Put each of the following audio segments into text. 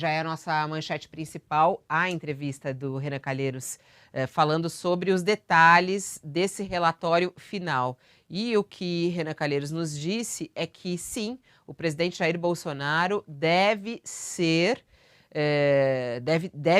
Já é a nossa manchete principal, a entrevista do Renan Calheiros falando sobre os detalhes desse relatório final. E o que Renan Calheiros nos disse é que, sim, o presidente Jair Bolsonaro deve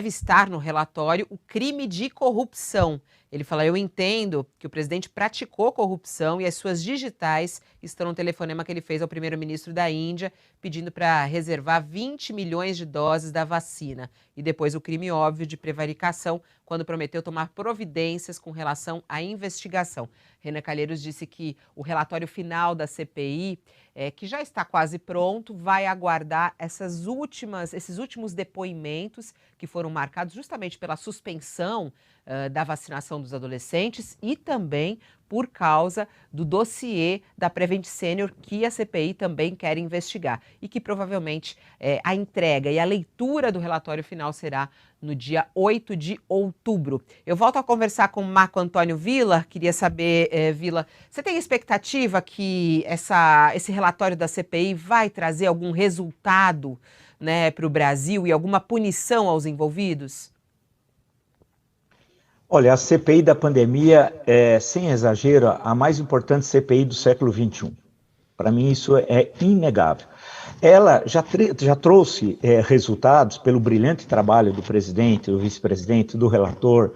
estar no relatório o crime de corrupção. Ele fala: eu entendo que o presidente praticou corrupção e as suas digitais estão no telefonema que ele fez ao primeiro-ministro da Índia, pedindo para reservar 20 milhões de doses da vacina. E depois o crime óbvio de prevaricação, quando prometeu tomar providências com relação à investigação. Renan Calheiros disse que o relatório final da CPI, que já está quase pronto, vai aguardar esses últimos depoimentos que foram marcados justamente pela suspensão da vacinação dos adolescentes e também por causa do dossiê da Prevent Senior, que a CPI também quer investigar. E que provavelmente a entrega e a leitura do relatório final será no dia 8 de outubro. Eu volto a conversar com Marco Antônio Villa. Queria saber, Villa, você tem expectativa que esse relatório da CPI vai trazer algum resultado, né, para o Brasil e alguma punição aos envolvidos? Olha, a CPI da pandemia é, sem exagero, a mais importante CPI do século XXI. Para mim isso é inegável. Ela já trouxe resultados pelo brilhante trabalho do presidente, do vice-presidente, do relator,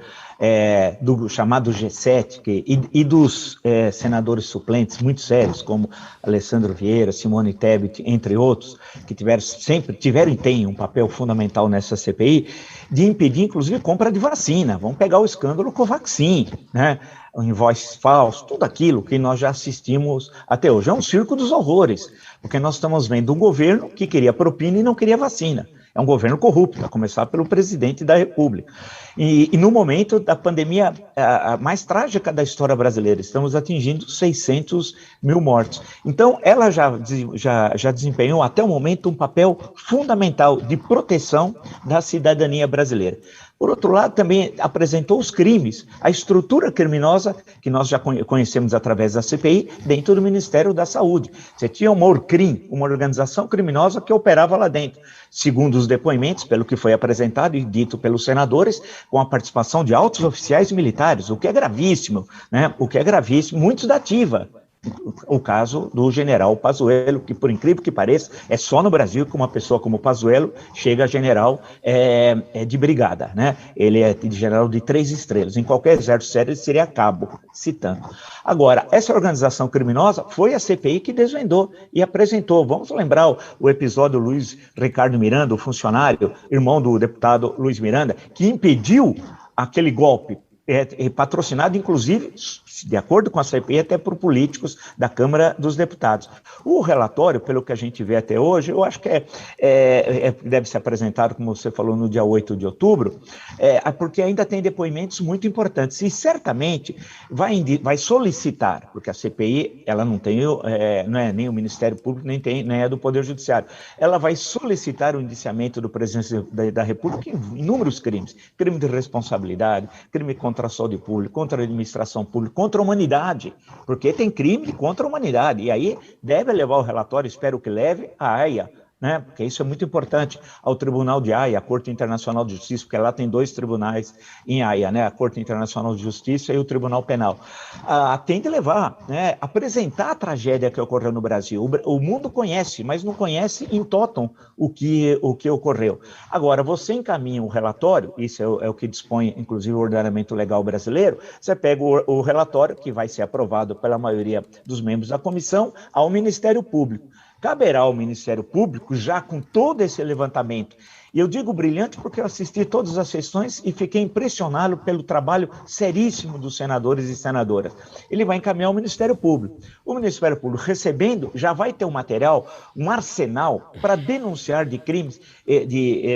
do chamado G7, e dos senadores suplentes muito sérios, como Alessandro Vieira, Simone Tebet, entre outros, que tiveram e têm um papel fundamental nessa CPI, de impedir, inclusive, compra de vacina. Vamos pegar o escândalo Covaxin, né? O invoice falso, tudo aquilo que nós já assistimos até hoje. É um circo dos horrores, porque nós estamos vendo um governo que queria propina e não queria vacina. É um governo corrupto, a começar pelo presidente da República. E no momento da pandemia a mais trágica da história brasileira, estamos atingindo 600 mil mortos. Então, ela já desempenhou até o momento um papel fundamental de proteção da cidadania brasileira. Por outro lado, também apresentou os crimes, a estrutura criminosa que nós já conhecemos através da CPI, dentro do Ministério da Saúde. Você tinha uma Orcrim, uma organização criminosa que operava lá dentro. Segundo os depoimentos, pelo que foi apresentado e dito pelos senadores, com a participação de altos oficiais militares, o que é gravíssimo, né? O que é gravíssimo, muitos da ativa. O caso do general Pazuello, que por incrível que pareça, é só no Brasil que uma pessoa como Pazuello chega a general de brigada, né? Ele é de general de 3 estrelas, em qualquer exército sério ele seria cabo, citando. Agora, essa organização criminosa foi a CPI que desvendou e apresentou. Vamos lembrar o episódio do Luiz Ricardo Miranda, o funcionário, irmão do deputado Luiz Miranda, que impediu aquele golpe, patrocinado, inclusive, de acordo com a CPI, até por políticos da Câmara dos Deputados. O relatório, pelo que a gente vê até hoje, eu acho que deve ser apresentado, como você falou, no dia 8 de outubro, porque ainda tem depoimentos muito importantes e certamente vai solicitar, porque a CPI, ela não tem, não é nem o Ministério Público, nem é do Poder Judiciário, ela vai solicitar o indiciamento do presidente da República em inúmeros crimes, crime de responsabilidade, crime contra a saúde pública, contra a administração pública, contra a humanidade, porque tem crime contra a humanidade, e aí deve levar o relatório, espero que leve, à Haia, né? Porque isso é muito importante, ao Tribunal de Haia, a Corte Internacional de Justiça, porque lá tem 2 tribunais em Haia, né? A Corte Internacional de Justiça e o Tribunal Penal. Tem de levar, né? Apresentar a tragédia que ocorreu no Brasil. O mundo conhece, mas não conhece em totum o que ocorreu. Agora, você encaminha o relatório, isso é o que dispõe, inclusive, o ordenamento legal brasileiro, você pega o relatório, que vai ser aprovado pela maioria dos membros da comissão, ao Ministério Público. Caberá ao Ministério Público, já com todo esse levantamento, e eu digo brilhante porque eu assisti todas as sessões e fiquei impressionado pelo trabalho seríssimo dos senadores e senadoras. Ele vai encaminhar ao Ministério Público. O Ministério Público, recebendo, já vai ter um material, um arsenal para denunciar de crimes,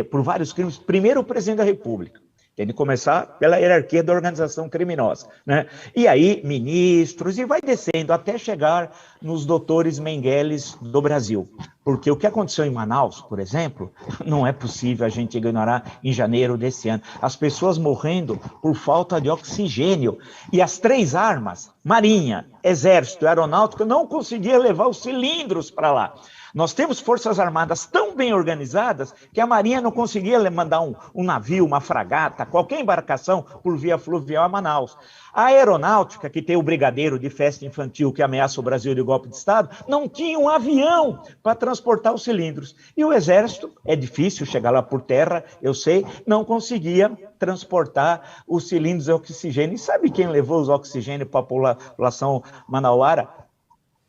por vários crimes, primeiro o presidente da República. Tem de começar pela hierarquia da organização criminosa, né? E aí, ministros, e vai descendo até chegar nos doutores Mengueles do Brasil. Porque o que aconteceu em Manaus, por exemplo, não é possível a gente ignorar em janeiro desse ano. As pessoas morrendo por falta de oxigênio. E as 3 armas Marinha, Exército, Aeronáutica não conseguia levar os cilindros para lá. Nós temos forças armadas tão bem organizadas que a Marinha não conseguia mandar um navio, uma fragata, qualquer embarcação por via fluvial a Manaus. A Aeronáutica, que tem o brigadeiro de festa infantil que ameaça o Brasil de golpe de Estado, não tinha um avião para transportar os cilindros. E o Exército, é difícil chegar lá por terra, eu sei, não conseguia transportar os cilindros de oxigênio. E sabe quem levou os oxigênios para a população manauara?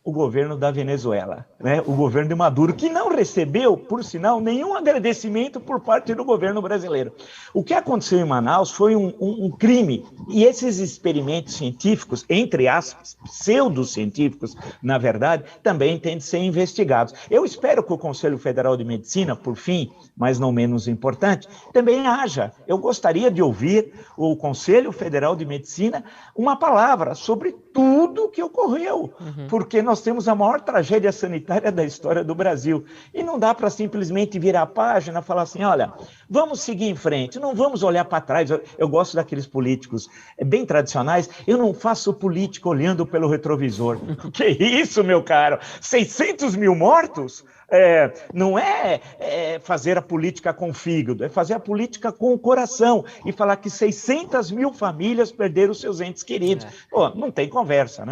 O governo da Venezuela, né? O governo de Maduro, que não recebeu, por sinal, nenhum agradecimento por parte do governo brasileiro. O que aconteceu em Manaus foi um crime, e esses experimentos científicos, entre aspas, pseudocientíficos, na verdade, também têm de ser investigados. Eu espero que o Conselho Federal de Medicina, por fim, mas não menos importante, também haja. Eu gostaria de ouvir o Conselho Federal de Medicina uma palavra sobre tudo que ocorreu, porque nós temos a maior tragédia sanitária da história do Brasil. E não dá para simplesmente virar a página e falar assim, olha, vamos seguir em frente, não vamos olhar para trás. Eu gosto daqueles políticos bem tradicionais, eu não faço política olhando pelo retrovisor. Que isso, meu caro? 600 mil mortos? Não é fazer a política com o fígado, é fazer a política com o coração e falar que 600 mil famílias perderam seus entes queridos. Pô, não tem conversa, né?